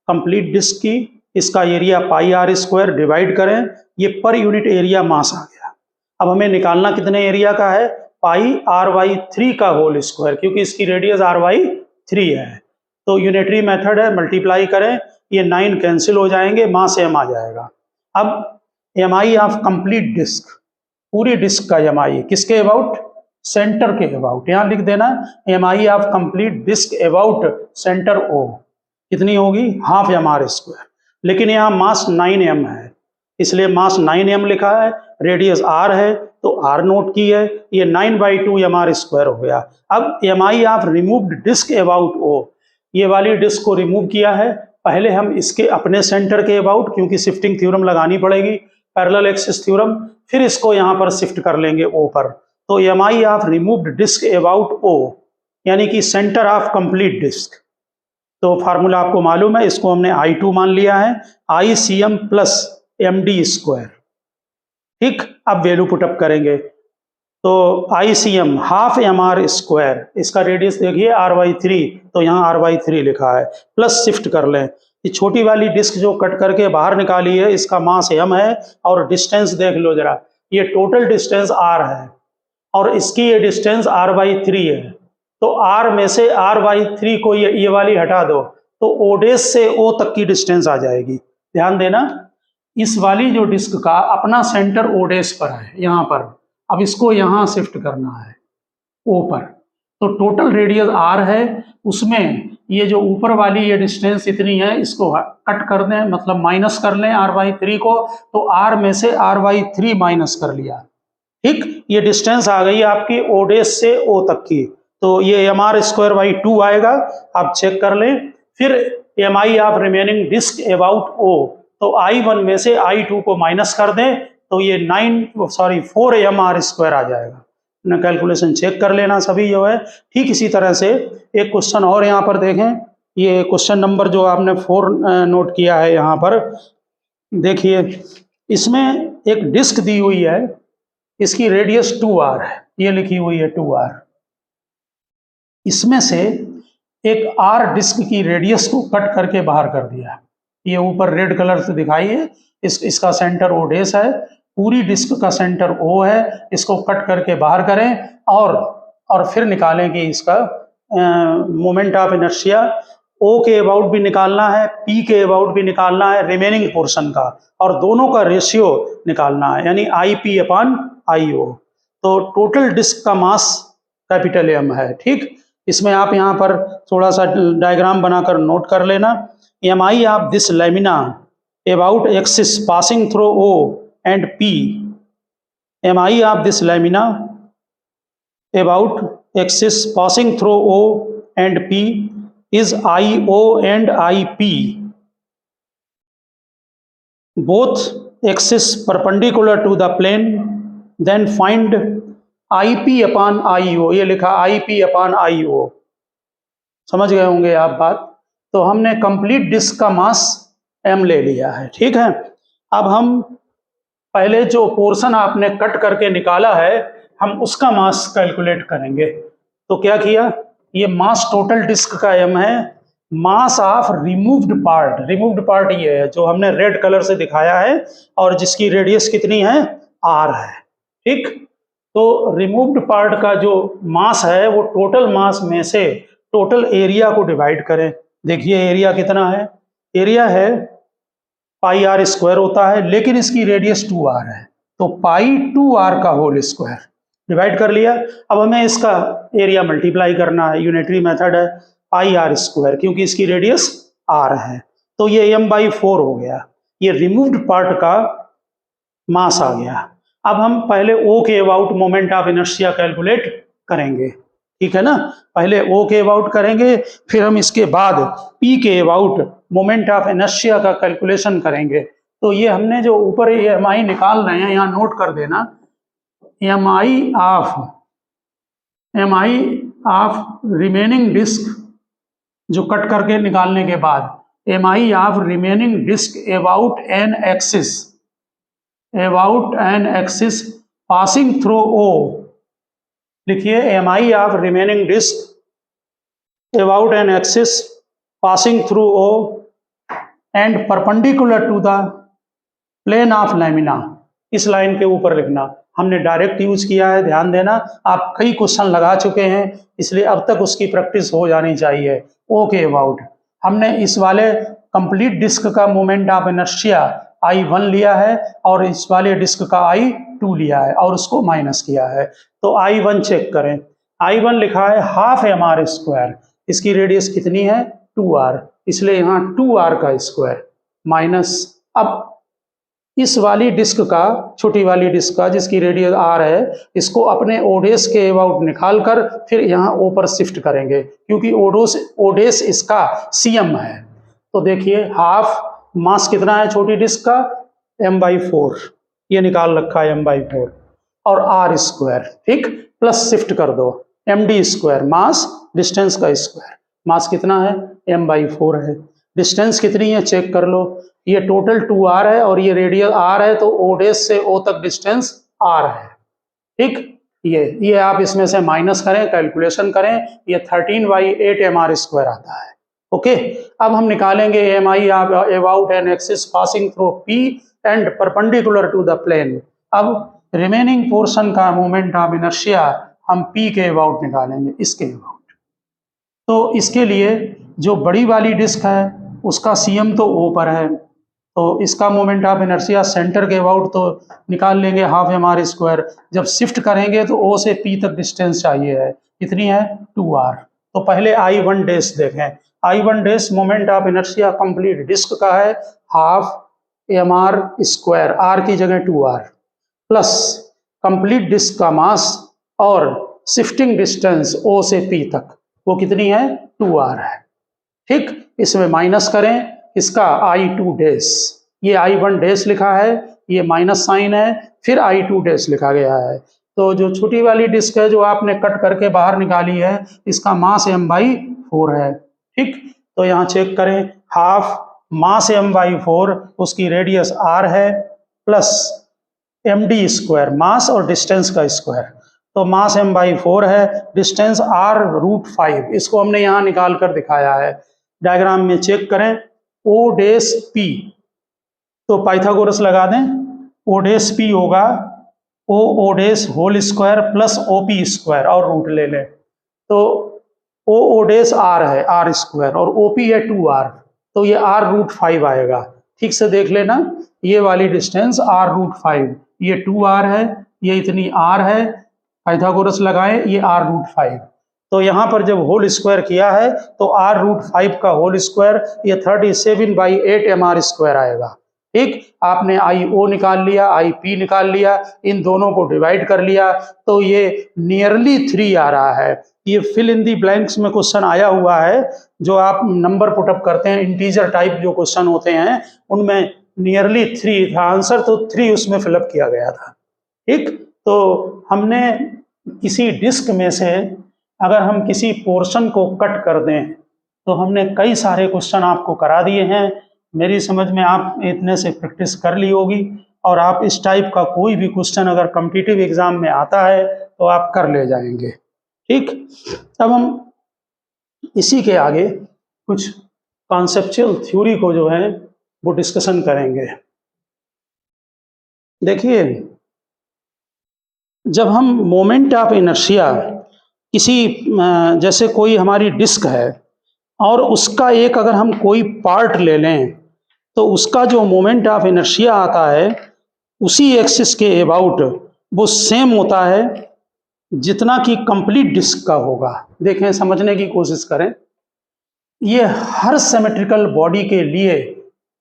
कंप्लीट डिस्क की, इसका area pi R square, divide करें, ये पर यूनिट एरिया मास आ गया। अब हमें निकालना कितने एरिया का है, पाई r/3 का होल स्क्वायर, क्योंकि इसकी रेडियस r/3 है। तो यूनिटरी मेथड है, मल्टीप्लाई करें, ये 9 कैंसिल हो जाएंगे, मास m आ जाएगा। अब एमआई ऑफ कंप्लीट डिस्क, पूरी डिस्क का एमआई किसके अबाउट, सेंटर के अबाउट, यहां लिख देना MI of complete disc about centre O, कितनी होगी हाफ mr²। लेकिन यहाँ मास 9m है, इसलिए मास 9m लिखा है, रेडियस r है तो r नोट की है, ये 9/2 mr² हो गया। अब MI of removed disc about O, ये वाली डिस्क को रिमूव किया है, पहले हम इसके अपने सेंटर के अबाउट, क्योंकि शिफ्टिंग थ्योरम लगानी पड़ेगी, पैरेलल एक्सिस थ्योरम, फिर इसको यहाँ पर शिफ्ट कर लेंगे ओ पर। तो MI of removed disc about O यानी कि सेंटर ऑफ कंप्लीट डिस्क, तो फार्मूला आपको मालूम है, इसको हमने I2 मान लिया है, ICM प्लस MD²। ठीक, अब वैल्यू पुटअप करेंगे, तो ICM हाफ mr², इसका रेडियस देखिए r/3, तो यहाँ r/3 लिखा है, प्लस शिफ्ट कर लें, ये छोटी वाली डिस्क जो कट करके बाहर निकाली है इसका मास m है, और डिस्टेंस देख लो जरा, ये टोटल डिस्टेंस r है और इसकी ये डिस्टेंस r/3 है, तो r में से r/3 को ये वाली हटा दो, तो o' से o तक की डिस्टेंस आ जाएगी। ध्यान देना, इस वाली जो डिस्क का अपना सेंटर o' पर है यहाँ पर, अब इसको यहाँ शिफ्ट करना है o पर, तो टोटल रेडियस r है, उसमें ये जो ऊपर वाली ये डिस्टेंस इतनी है, इसको कट कर दें, मतलब माइनस कर लें r/3 को, तो r में से r/3 माइनस कर लिया। ठीक, ये डिस्टेंस आ गई आपकी o' से o तक की, तो ये mr²/2 आएगा, आप चेक कर लें। फिर MI of remaining disc about o, तो I1 में से I2 को माइनस कर दें, तो ये 4 mr² आ जाएगा। ना कैलकुलेशन चेक कर लेना सभी जो है। ठीक इसी तरह से एक क्वेश्चन और यहाँ पर देखें, ये क्वेश्चन नंबर जो आपने 4 नोट किया है यहाँ पर देखिए, इसमें एक डिस्क दी हुई है, इसकी रेडियस 2r है, ये लिखी हुई है 2r, इसमें से एक r डिस्क की रेडियस को कट करके बाहर कर दिया, ये ऊपर रेड कलर से दिखाई है, इसका सेंटर o' है, पूरी डिस्क का सेंटर O है, इसको कट करके बाहर करें और फिर निकालें कि इसका मोमेंट ऑफ इनर्शिया O के अबाउट भी निकालना है, P के अबाउट भी निकालना है, रिमेनिंग पोर्शन का, और दोनों का रेशियो निकालना है, यानी IP/IO। तो टोटल डिस्क का मास कैपिटल M है। ठीक, इसमें आप यहाँ पर थोड़ा सा डायग्राम बनाकर नोट कर लेना, MI of this lamina about axis passing through O and P, MI of this lamina about axis passing through O and P is IO and IP, both axis perpendicular to the plane, then find IP/IO, ये लिखा IP/IO, समझ गए होंगे आप बात। तो हमने complete disc का मास m ले लिया है। ठीक है, अब हम पहले जो पोर्शन आपने कट करके निकाला है, हम उसका मास कैलकुलेट करेंगे। तो क्या किया, ये मास टोटल डिस्क का m है, मास ऑफ रिमूव्ड पार्ट ये है जो हमने रेड कलर से दिखाया है और जिसकी रेडियस कितनी है r है। ठीक, तो रिमूव्ड पार्ट का जो मास है वो टोटल मास में से टोटल एरिया को डिवाइड करें। देखिए एरिया कितना है, एरिया है πr² होता है, लेकिन इसकी रेडियस 2r है, तो π2r का होल स्क्वायर डिवाइड कर लिया। अब हमें इसका एरिया मल्टीप्लाई करना है, यूनिटरी मेथड है, πr², क्योंकि इसकी रेडियस r है, तो ये m/4 हो गया, ये रिमूव्ड पार्ट का मास आ गया। अब हम पहले O के about moment of inertia calculate करेंगे, ठीक है ना, पहले O के अबाउट करेंगे, फिर हम इसके बाद P के अबाउट मोमेंट ऑफ इनर्शिया का कैलकुलेशन करेंगे। तो ये हमने जो ऊपर ये MI निकाल रहे हैं, यहाँ नोट कर देना, MI ऑफ रिमेनिंग डिस्क जो कट करके निकालने के बाद, MI of remaining disc about an axis passing through O, लिखिए M I of remaining disc about an axis passing through O and perpendicular to the plane of lamina. इस line के ऊपर लिखना, हमने डायरेक्ट यूज किया है, ध्यान देना। आप कई क्वेश्चन लगा चुके हैं, इसलिए अब तक उसकी प्रैक्टिस हो जानी चाहिए। ओ के अबाउट हमने इस वाले कंप्लीट डिस्क का मोमेंट ऑफ इनर्शिया I1 लिया है और इस वाले डिस्क का I2 लिया है और उसको माइनस किया है। तो I1 चेक करें, I1 लिखा है हाफ mr², इसकी रेडियस कितनी है 2r, इसलिए यहाँ 2r का स्क्वायर माइनस। अब इस वाली डिस्क का, छोटी वाली डिस्क का जिसकी रेडियस r है, इसको अपने ओडेस के अबाउट निकाल कर फिर यहाँ ओ पर शिफ्ट करेंगे, क्योंकि ओडेस इसका CM है। तो देखिए हाफ मास कितना है छोटी डिस्क का m/4, ये निकाल रखा है m/4 और r², ठीक, प्लस शिफ्ट कर दो md², मास डिस्टेंस का स्क्वायर, मास कितना है m/4 है। डिस्टेंस कितनी है चेक कर लो, ये टोटल 2r है और ये रेडियल r है, तो ओडेस से o तक डिस्टेंस r है, ठीक। ये आप इसमें से माइनस करें, कैलकुलेशन करें, ये 13/8 mr² आता है। ओके, अब हम निकालेंगे mi about an axis passing through p and perpendicular to the plane. अब रिमेनिंग पोर्शन का मोमेंट ऑफ इनर्शिया हम p के अबाउट निकालेंगे, इसके अबाउट। तो इसके लिए जो बड़ी वाली डिस्क है उसका CM तो O पर है, तो इसका मोमेंट ऑफ इनर्शिया सेंटर के अबाउट तो निकाल लेंगे हाफ mr²। जब शिफ्ट करेंगे तो O से P तक डिस्टेंस चाहिए है, कितनी है 2r। तो पहले I1 डैश देखें, I1 dash moment of inertia complete disc का है हाफ mr², r की जगह 2r, प्लस कंप्लीट डिस्क का मास और शिफ्टिंग डिस्टेंस O से P तक, वो कितनी है 2r है, ठीक। इसमें माइनस करें इसका I2 डैश, ये I1 डैश लिखा है, ये माइनस साइन है, फिर I2 डैश लिखा गया है। तो जो छोटी वाली डिस्क है जो आपने कट करके बाहर निकाली है, इसका मास m/4 है, ठीक। तो यहाँ चेक करें, हाफ मास m/4, उसकी रेडियस r है, प्लस md², मास और डिस्टेंस का स्क्वायर। तो मास m/4 है, डिस्टेंस r√5, इसको हमने यहाँ निकाल कर दिखाया है। डायग्राम में चेक करें, O डैश P, तो पाइथागोरस लगा दें, O डैश P होगा O dash whole square plus OP² और रूट ले लें, तो O डैश R है r² और OP है 2r, तो ये r√5 आएगा। ठीक से देख लेना, ये वाली डिस्टेंस r√5, ये 2r है, ये इतनी r है, पाइथागोरस लगाएं, ये r√5। तो यहाँ पर जब होल स्क्वायर किया है तो r√5 का होल स्क्वायर ये 37/8 mr² आएगा, ठीक। आपने I_O निकाल लिया, I_P निकाल लिया, इन दोनों को डिवाइड कर लिया, तो ये नियरली 3 आ रहा है। ये फिल इन दी ब्लैंक्स में क्वेश्चन आया हुआ है, जो आप नंबर पुटअप करते हैं, इंटीजर टाइप जो क्वेश्चन होते हैं उनमें नियरली 3 था आंसर, तो 3 उसमें फिलअप किया गया था, ठीक। तो हमने किसी डिस्क में से अगर हम किसी पोर्शन को कट कर दें, तो हमने कई सारे क्वेश्चन आपको करा दिए हैं। मेरी समझ में आप इतने से प्रैक्टिस कर ली होगी, और आप इस टाइप का कोई भी क्वेश्चन अगर कॉम्पिटिटिव एग्जाम में आता है तो आप कर ले जाएंगे, ठीक। अब हम इसी के आगे कुछ कॉन्सेप्चुअल थ्योरी को जो है वो डिस्कशन करेंगे। देखिए, जब हम मोमेंट ऑफ इनर्शिया किसी, जैसे कोई हमारी डिस्क है और उसका एक अगर हम कोई पार्ट ले लें, तो उसका जो मोमेंट ऑफ इनर्शिया आता है उसी एक्सिस के अबाउट वो सेम होता है जितना कि कंप्लीट डिस्क का होगा। देखें, समझने की कोशिश करें, ये हर सिमेट्रिकल बॉडी के लिए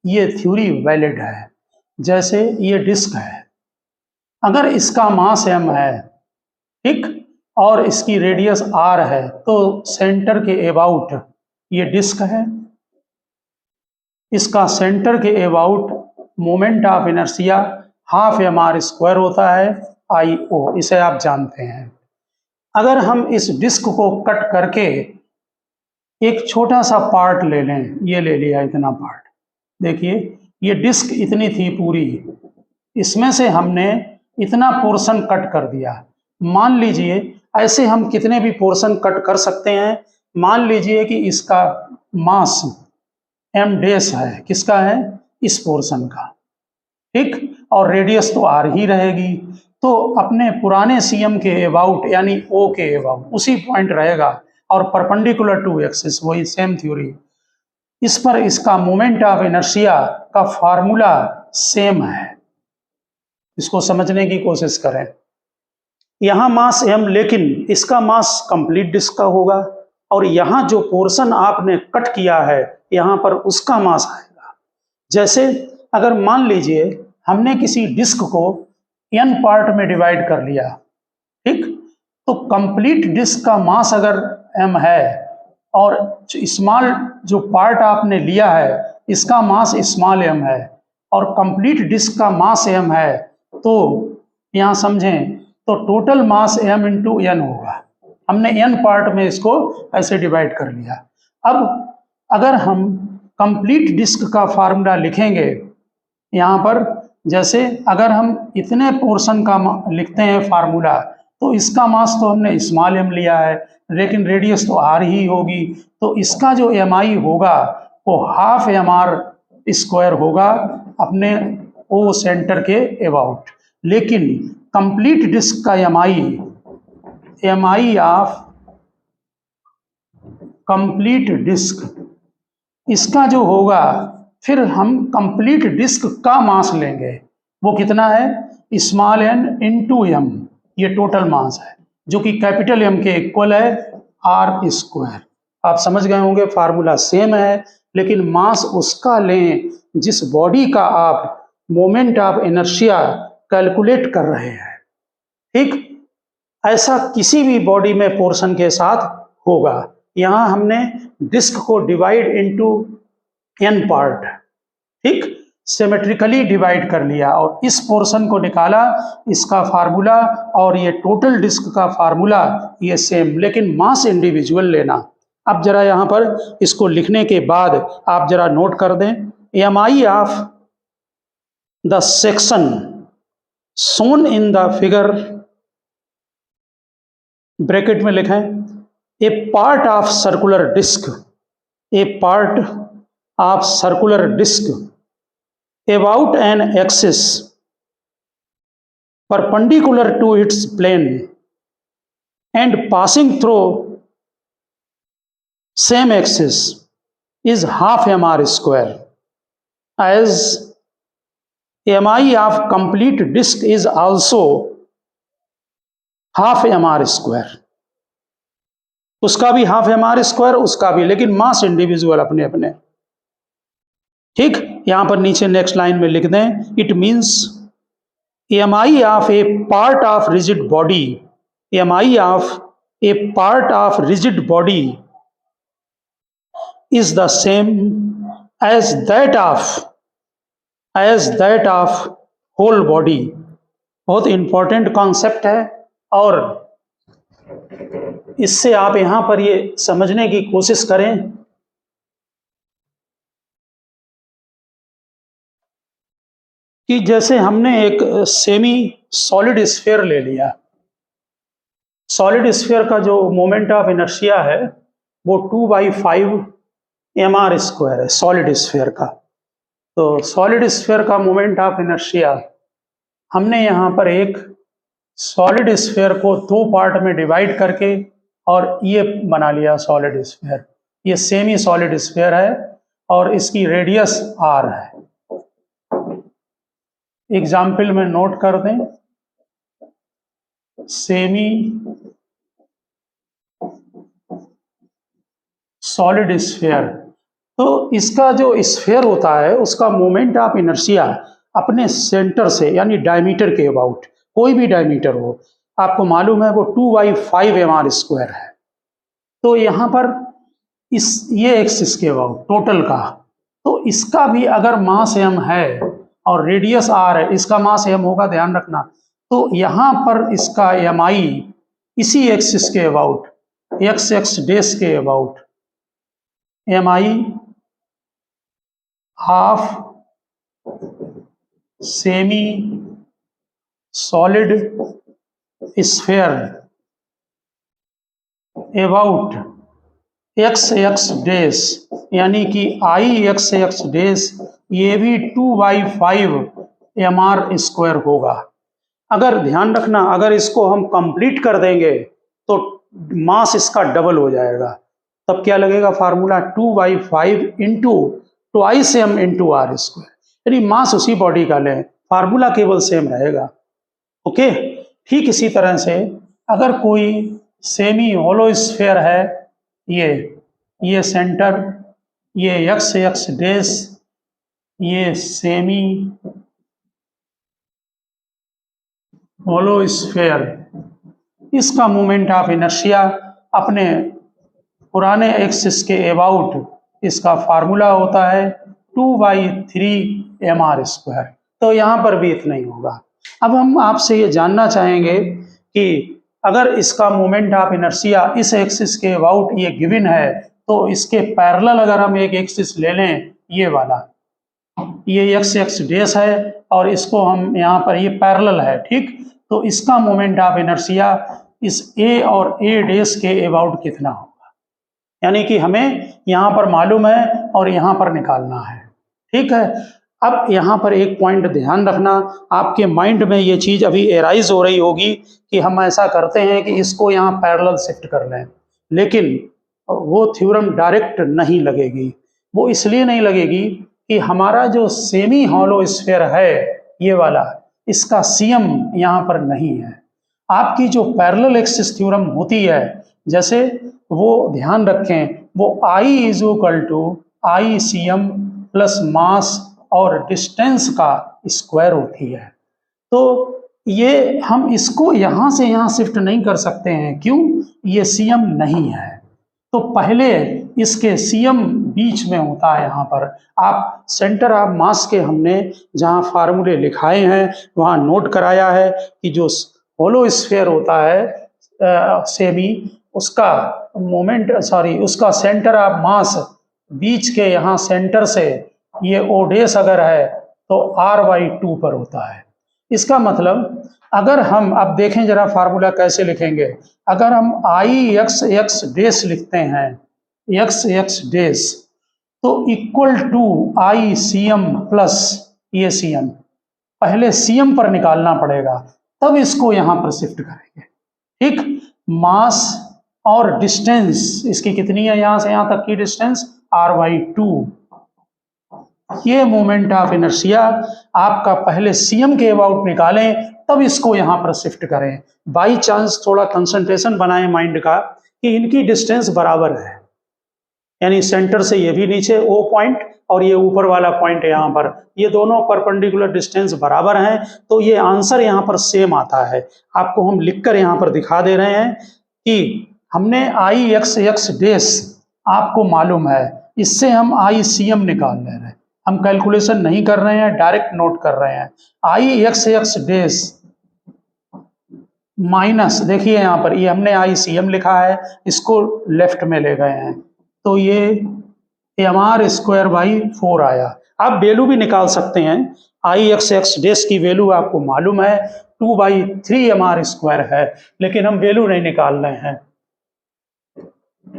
ये थ्योरी वैलिड है। जैसे ये डिस्क है, अगर इसका मास m है, ठीक, और इसकी रेडियस r है, तो सेंटर के अबाउट ये डिस्क है, इसका सेंटर के about moment of inertia half mr² होता है I_O, इसे आप जानते हैं। अगर हम इस डिस्क को कट करके एक छोटा सा पार्ट ले लें, ये ले लिया इतना पार्ट, देखिए ये डिस्क इतनी थी पूरी, इसमें से हमने इतना पोर्शन कट कर दिया। मान लीजिए ऐसे हम कितने भी पोर्शन कट कर सकते हैं। मान लीजिए कि इसका मास m डैश है, किसका है, इस पोर्शन का, ठीक, और रेडियस तो आर ही रहेगी। तो अपने पुराने सीएम के अबाउट यानी ओ के अबाउट उसी पॉइंट रहेगा और परपेंडिकुलर टू एक्सिस, वही सेम थ्योरी। इस पर इसका मोमेंट ऑफ इनर्शिया का फार्मूला सेम है। इसको समझने की कोशिश करें। यहाँ मास m, लेकिन इसका मास कंप्लीट डिस्क का होगा और यहाँ जो पोर्शन आपने कट किया है यहाँ पर उसका मास आएगा। जैसे अगर मान लीजिए हमने किसी डिस्क को n पार्ट में डिवाइड कर लिया, ठीक, तो कंप्लीट डिस्क का मास अगर m है और स्मॉल जो पार्ट आपने लिया है इसका मास स्मॉल m है और कंप्लीट डिस्क का मास m है, तो यहाँ समझें तो total mass m into n होगा। हमने n पार्ट में इसको ऐसे डिवाइड कर लिया। अब अगर हम कंप्लीट डिस्क का फार्मूला लिखेंगे यहाँ पर, जैसे अगर हम इतने पोर्शन का लिखते हैं फार्मूला, तो इसका मास तो हमने स्मॉल m लिया है लेकिन रेडियस तो r ही होगी, तो इसका जो mi होगा वो हाफ mr स्क्वायर होगा अपने ओ सेंटर के अबाउट। लेकिन कंप्लीट डिस्क का mi ऑफ कंप्लीट डिस्क, इसका जो होगा फिर हम कंप्लीट डिस्क का मास लेंगे, वो कितना है, स्मॉल n इंटू m, ये टोटल मास है जो कि कैपिटल M के इक्वल है r स्क्वायर। आप समझ गए होंगे फार्मूला सेम है, लेकिन मास उसका लें जिस बॉडी का आप मोमेंट ऑफ इनर्शिया कैलकुलेट कर रहे हैं, ठीक। ऐसा किसी भी बॉडी में पोर्शन के साथ होगा। यहाँ हमने डिस्क को डिवाइड इनटू n पार्ट, ठीक, सिमेट्रिकली डिवाइड कर लिया और इस पोर्शन को निकाला, इसका फार्मूला और ये टोटल डिस्क का फार्मूला ये सेम, लेकिन मास इंडिविजुअल लेना। अब जरा यहाँ पर इसको लिखने के बाद आप जरा नोट कर दें, mi of the section shown in the figure, bracket में लिखें, a part of circular disc, a part of circular disc about an axis perpendicular to its plane and passing through same axis is half mr square, as mi of complete disk is also half mr square। उसका भी half mr square, उसका भी, लेकिन मास individual अपने अपने, ठीक। यहां पर नीचे नेक्स्ट लाइन में लिख दें, it means mi of a part of rigid body, mi of a part of rigid body is the same as that of whole body. बहुत इंपॉर्टेंट कॉन्सेप्ट है और इससे आप यहां पर ये समझने की कोशिश करें कि जैसे हमने एक सेमी सॉलिड स्फीयर ले लिया, सॉलिड स्फीयर का जो मोमेंट ऑफ इनर्शिया है वो 2/5 mr स्क्वायर है सॉलिड स्फीयर का। तो सॉलिड स्फीयर का मोमेंट ऑफ इनर्शिया, हमने यहाँ पर एक सॉलिड स्फीयर को दो पार्ट में डिवाइड करके और ये बना लिया सॉलिड स्फीयर। ये सेमी सॉलिड स्फीयर है और इसकी रेडियस r है। एग्जाम्पल में नोट कर दें, सेमी सॉलिड स्फीयर, तो इसका जो स्फीयर होता है उसका मोमेंट ऑफ इनर्शिया अपने सेंटर से यानी डायमीटर के अबाउट, कोई भी डायमीटर हो, आपको मालूम है वो 2/5 mr स्क्वायर है। तो यहाँ पर ये एक्सिस के अबाउट टोटल का, तो इसका भी अगर मास m है और रेडियस r है, इसका मास m होगा, ध्यान रखना। तो यहाँ पर इसका mi इसी एक्सिस के अबाउट, x डैश के about, mi half semi solid sphere about x x days, यानी कि आई एक्स एक्स डेज, ये भी 2/5 mr² होगा। अगर ध्यान रखना, अगर इसको हम कंप्लीट कर देंगे तो मास इसका डबल हो जाएगा। तब क्या लगेगा formula, 2/5 into twice m into r², यानी मास उसी बॉडी का लें, फार्मूला केवल सेम रहेगा। ओके, ठीक इसी तरह से अगर कोई सेमी होलो स्फीयर है, ये सेंटर, ये एक्स एक्स डेश, ये सेमी होलो स्फीयर, इसका मोमेंट ऑफ इनर्शिया अपने पुराने एक्सिस के अबाउट, इसका फार्मूला होता है 2/3 mr²। तो यहाँ पर भी इतना ही होगा। अब हम आपसे ये जानना चाहेंगे कि अगर इसका मोमेंट ऑफ इनर्शिया इस एक्सिस के अबाउट ये गिवन है, तो इसके पैरेलल अगर हम एक एक्सिस ले लें, ये वाला, ये एक्स एक्स डेश है और इसको हम यहाँ पर, ये पैरेलल है, ठीक, तो इसका मोमेंट ऑफ इनर्शिया इस ए और ए डेश के अबाउट कितना होगा, यानी कि हमें यहाँ पर मालूम है और यहाँ पर निकालना है। ठीक है, अब यहाँ पर एक पॉइंट ध्यान रखना, आपके माइंड में ये चीज़ अभी एराइज हो रही होगी कि हम ऐसा करते हैं कि इसको यहाँ पैरेलल शिफ्ट कर लें, लेकिन वो थ्योरम डायरेक्ट नहीं लगेगी। वो इसलिए नहीं लगेगी कि हमारा जो सेमी हॉलो स्फीयर है ये वाला, इसका सीएम यहाँ पर नहीं है। आपकी जो पैरेलल एक्सिस थ्योरम होती है, जैसे वो ध्यान रखें, वो I is equal to I C M plus mass और डिस्टेंस का स्क्वायर होती है। तो ये हम इसको यहाँ से यहाँ शिफ्ट नहीं कर सकते हैं, क्यों, ये सीएम नहीं है। तो पहले इसके सीएम बीच में होता है। यहाँ पर आप सेंटर ऑफ मास के हमने जहाँ फार्मूले लिखाए हैं वहाँ नोट कराया है कि जो होलो स्फीयर होता है सेमी, उसका मोमेंट, उसका सेंटर ऑफ मास बीच के यहाँ सेंटर से ये ओडेस अगर है तो r/2 पर होता है। इसका मतलब अगर हम अब देखें जरा फार्मूला कैसे लिखेंगे, अगर हम आई एक्स एक्स डेश लिखते हैं, एक्स एक्स डेश, तो equal to I C M plus ये सी एम, पहले सी एम पर निकालना पड़ेगा, तब इसको यहाँ पर शिफ्ट करेंगे। ठीक, मास और डिस्टेंस इसकी कितनी है, यहाँ से यहाँ तक की डिस्टेंस r/2। ये मोमेंट ऑफ इनर्शिया आपका पहले सीएम के अबाउट निकालें, तब इसको यहाँ पर शिफ्ट करें। बाई चांस थोड़ा कंसंट्रेशन बनाएं माइंड का कि इनकी डिस्टेंस बराबर है, यानी सेंटर से ये भी नीचे ओ पॉइंट और ये ऊपर वाला पॉइंट यहाँ पर, ये दोनों परपेंडिकुलर डिस्टेंस बराबर हैं, तो ये आंसर यहाँ पर सेम आता है। आपको हम लिखकर यहाँ पर दिखा दे रहे हैं कि हमने आई एक्स एक्स डेश आपको मालूम है, इससे हम आई सी एम निकाल ले रहे हैं, हम कैलकुलेशन नहीं कर रहे हैं, डायरेक्ट नोट कर रहे हैं। आई एक्स एक्स डेश माइनस, देखिए यहाँ पर ये हमने आई सी एम लिखा है, इसको लेफ्ट में ले गए हैं, तो ये mr²/4 आया। आप वैल्यू भी निकाल सकते हैं, आई एक्स एक्स डेश की वैल्यू आपको मालूम है 2/3 mr² है, लेकिन हम वैल्यू नहीं निकाल रहे हैं,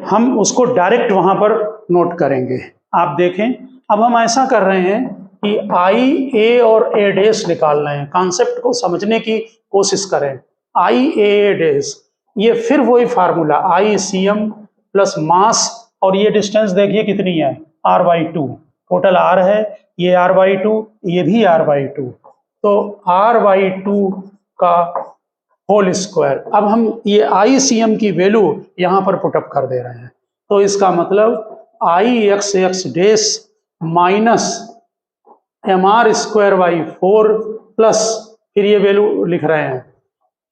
हम उसको डायरेक्ट वहां पर नोट करेंगे। आप देखें, अब हम ऐसा कर रहे हैं कि आई ए और ए डेश निकाल रहे हैं, कॉन्सेप्ट को समझने की कोशिश करें। आई ए डेश, ये फिर वही formula I C M plus mass, और ये डिस्टेंस देखिए कितनी है, r/2, टोटल r है, ये r/2, ये भी r/2, तो r/2 का होल स्क्वायर। अब हम ये आई सी एम की वैल्यू यहाँ पर पुटअप कर दे रहे हैं, तो इसका मतलब I X X dash minus mr²/4 plus, फिर ये वैल्यू लिख रहे हैं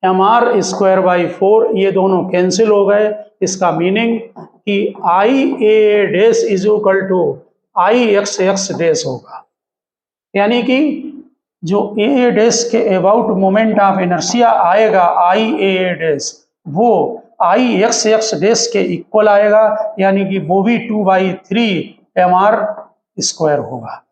mr²/4, ये दोनों कैंसिल हो गए। इसका मीनिंग कि I A dash is equal to I X X dash होगा, यानी कि जो ए डेश के अबाउट मोमेंट ऑफ इनर्शिया आएगा आई ए डेश, वो आई एक्स एक्स डेश के इक्वल आएगा, यानी कि वो भी 2/3 mr² होगा।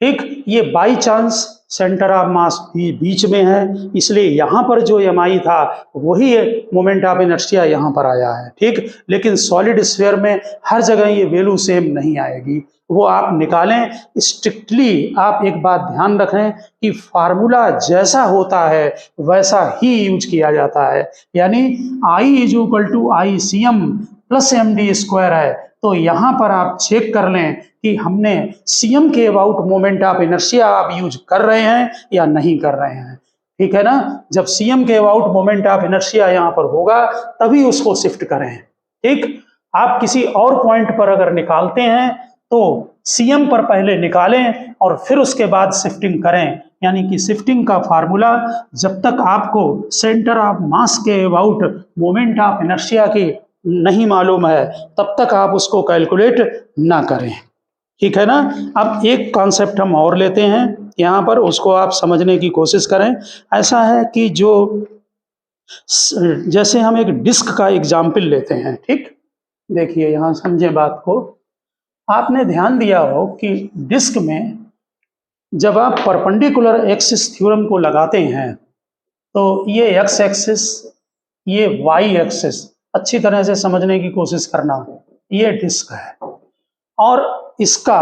ठीक, ये by chance centre of mass भी बीच में है, इसलिए यहाँ पर जो mi था वही मोमेंट ऑफ इनर्शिया यहाँ पर आया है। ठीक, लेकिन सॉलिड स्फीयर में हर जगह ये वैल्यू सेम नहीं आएगी, वो आप निकालें। स्ट्रिक्टली आप एक बात ध्यान रखें कि फार्मूला जैसा होता है वैसा ही यूज किया जाता है, यानी I is equal to ICM plus md² है, तो यहाँ पर आप चेक कर लें कि हमने CM के अबाउट मोमेंट ऑफ इनर्शिया आप यूज कर रहे हैं या नहीं कर रहे हैं। ठीक है ना, जब CM के अबाउट मोमेंट ऑफ इनर्शिया यहाँ पर होगा तभी उसको शिफ्ट करें। ठीक, आप किसी और पॉइंट पर अगर निकालते हैं तो CM पर पहले निकालें और फिर उसके बाद शिफ्टिंग करें, यानी कि शिफ्टिंग का फार्मूला जब तक आपको सेंटर ऑफ मास के अबाउट मोमेंट ऑफ इनर्शिया की नहीं मालूम है तब तक आप उसको कैलकुलेट ना करें। ठीक है ना। अब एक कॉन्सेप्ट हम और लेते हैं यहाँ पर, उसको आप समझने की कोशिश करें। ऐसा है कि जो जैसे हम एक डिस्क का एग्जाम्पल लेते हैं। ठीक, देखिए यहाँ समझें बात को। आपने ध्यान दिया हो कि डिस्क में जब आप परपेंडिकुलर एक्सिस थ्योरम को लगाते हैं तो ये एक्स एक्सिस, ये वाई एक्सिस, अच्छी तरह से समझने की कोशिश करना। ये डिस्क है और इसका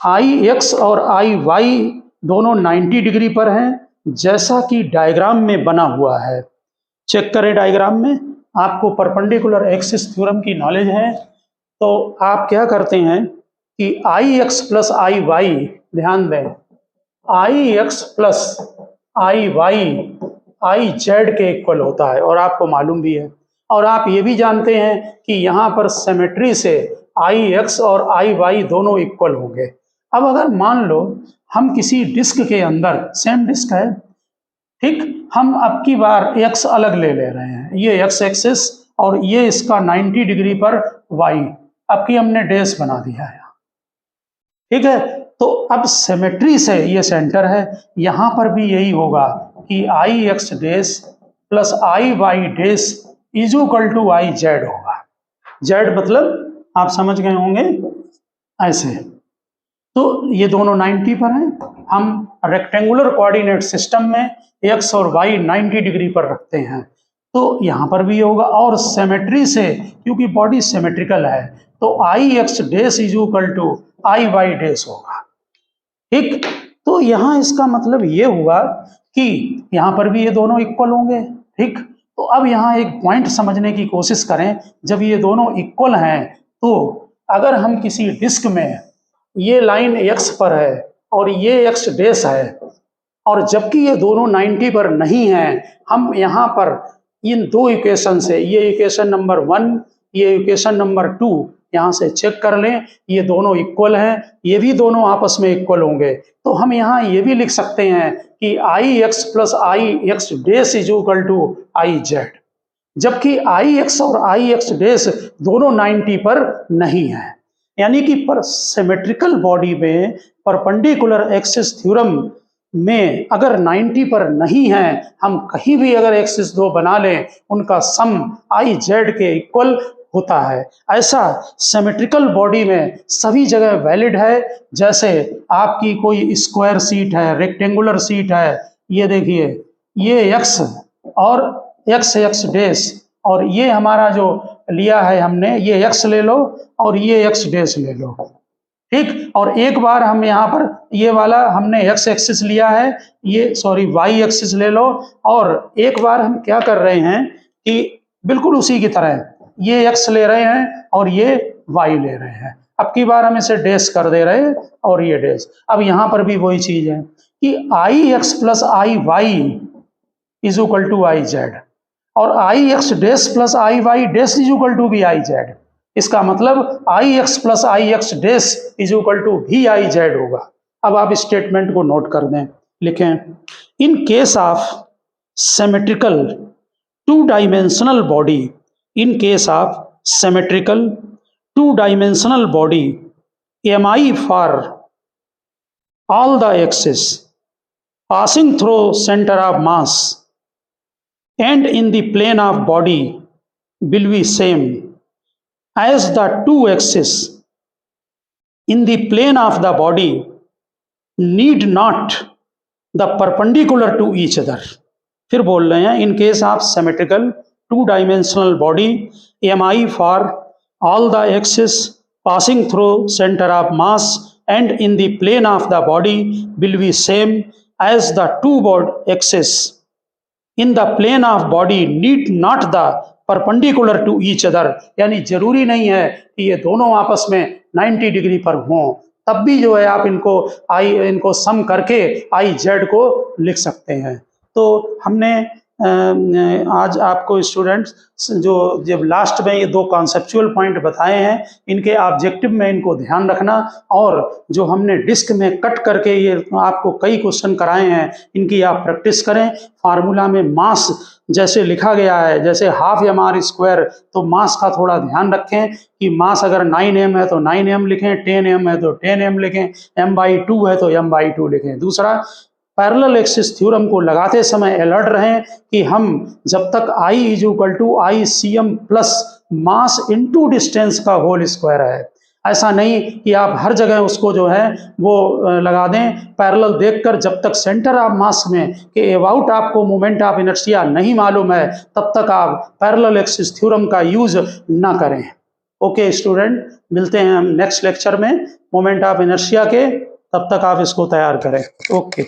आई एक्स और आई वाई दोनों 90 डिग्री पर हैं, जैसा कि डायग्राम में बना हुआ है। चेक करें डायग्राम में, आपको परपेंडिकुलर एक्सिस थ्योरम की नॉलेज है तो आप क्या करते हैं कि I X plus I Y, ध्यान दें, I X plus I Y I Z के इक्वल होता है और आपको मालूम भी है। और आप ये भी जानते हैं कि यहाँ पर सिमेट्री से आई एक्स और आई वाई दोनों इक्वल होंगे। अब अगर मान लो हम किसी डिस्क के अंदर, सेम डिस्क है, ठीक, हम अब की बार एक्स अलग ले रहे हैं, ये एक्स एक्सिस और ये इसका 90 डिग्री पर वाई, अब की हमने डैश बना दिया है। ठीक है, तो अब सिमेट्री से ये सेंटर है, यहाँ पर भी यही होगा कि I X dash plus I Y dash is equal to I Z होगा। जेड मतलब आप समझ गए होंगे ऐसे। तो ये दोनों 90 पर हैं। हम रेक्टेंगुलर कोऑर्डिनेट सिस्टम में एक्स और वाई 90 डिग्री पर रखते हैं, तो यहाँ पर भी होगा। और सिमेट्री से, क्योंकि बॉडी सिमेट्रिकल है, तो I X dash is equal to I Y dash होगा। ठीक, तो यहाँ इसका मतलब ये हुआ कि यहाँ पर भी ये दोनों इक्वल होंगे। ठीक, तो अब यहाँ एक पॉइंट समझने की कोशिश करें, जब ये दोनों इक्वल हैं तो अगर हम किसी डिस्क में ये लाइन एक्स पर है और ये एक्स डैश है, और जबकि ये दोनों 90 पर नहीं हैं, हम यहाँ पर इन दो इक्वेशन से, ये इक्वेशन नंबर 1, ये इक्वेशन नंबर 2, यहाँ से चेक कर लें, ये दोनों इक्वल हैं, ये भी दोनों आपस में इक्वल होंगे। तो हम यहाँ ये भी लिख सकते हैं कि I X plus I X dash is equal to I Z, जबकि आई एक्स और आई एक्स डैश दोनों 90 पर नहीं है। यानी कि पर सिमेट्रिकल बॉडी में परपेंडिकुलर एक्सिस थ्योरम में अगर 90 पर नहीं है, हम कहीं भी अगर एक्सिस दो बना लें, उनका सम आई जेड के इक्वल होता है। ऐसा सिमेट्रिकल बॉडी में सभी जगह वैलिड है। जैसे आपकी कोई स्क्वायर सीट है, रेक्टेंगुलर सीट है, ये देखिए, ये एक्स और एक्स एक्स डैश, और ये हमारा जो लिया है हमने, ये एक्स ले लो और ये एक्स डैश ले लो। ठीक, और एक बार हम यहाँ पर ये वाला हमने एक्स एक्सिस लिया है, ये सॉरी वाई एक्सिस ले लो, और एक बार हम क्या कर रहे हैं कि बिल्कुल उसी की तरह ये एक्स ले रहे हैं और ये वाई ले रहे हैं। अब की बार हम इसे डैश कर दे रहे हैं और ये डैश। अब यहाँ पर भी वही चीज है कि I X plus I Y is equal to I Z, और I X dash plus I Y dash is equal to भी आई जेड। इसका मतलब I X plus I X dash is equal to भी I Z होगा। अब आप statement को note कर दें, लिखें, इन case of symmetrical two dimensional body, in case of symmetrical two-dimensional body, mi for all the axes passing through center of mass and in the plane of body will be same as the two axes in the plane of the body need not the perpendicular to each other. फिर बोल रहे हैं in case of symmetrical two dimensional body M I for all the axis passing through center of mass and in the plane of the body will be same as the two board axis in the plane of body need not the perpendicular to each other। यानी जरूरी नहीं है कि ये दोनों आपस में 90 degree पर हों, तब भी जो है आप इनको सम करके आई जेड को लिख सकते हैं। तो हमने आज आपको स्टूडेंट्स जो जब लास्ट में ये दो कॉन्सेप्चुअल पॉइंट बताए हैं, इनके ऑब्जेक्टिव में इनको ध्यान रखना, और जो हमने डिस्क में कट करके ये आपको कई क्वेश्चन कराए हैं, इनकी आप प्रैक्टिस करें। फार्मूला में मास जैसे लिखा गया है, जैसे हाफ mr स्क्वायर, तो मास का थोड़ा ध्यान रखें कि मास अगर 9m है तो 9m लिखें, 10m है तो 10m लिखें, m/2 है तो m/2 लिखें। दूसरा, पैरेलल एक्सिस थ्योरम को लगाते समय अलर्ट रहें कि हम जब तक I = ICM plus mass into distance का होल स्क्वायर है, ऐसा नहीं कि आप हर जगह उसको जो है वो लगा दें पैरेलल देखकर। जब तक सेंटर ऑफ मास में के अबाउट आपको मोमेंट ऑफ इनर्शिया नहीं मालूम है, तब तक आप पैरेलल एक्सिस थ्योरम का यूज ना करें। ओके स्टूडेंट, मिलते हैं हम नेक्स्ट लेक्चर में मोमेंट ऑफ इनर्शिया के, तब तक आप इसको तैयार करें। ओके।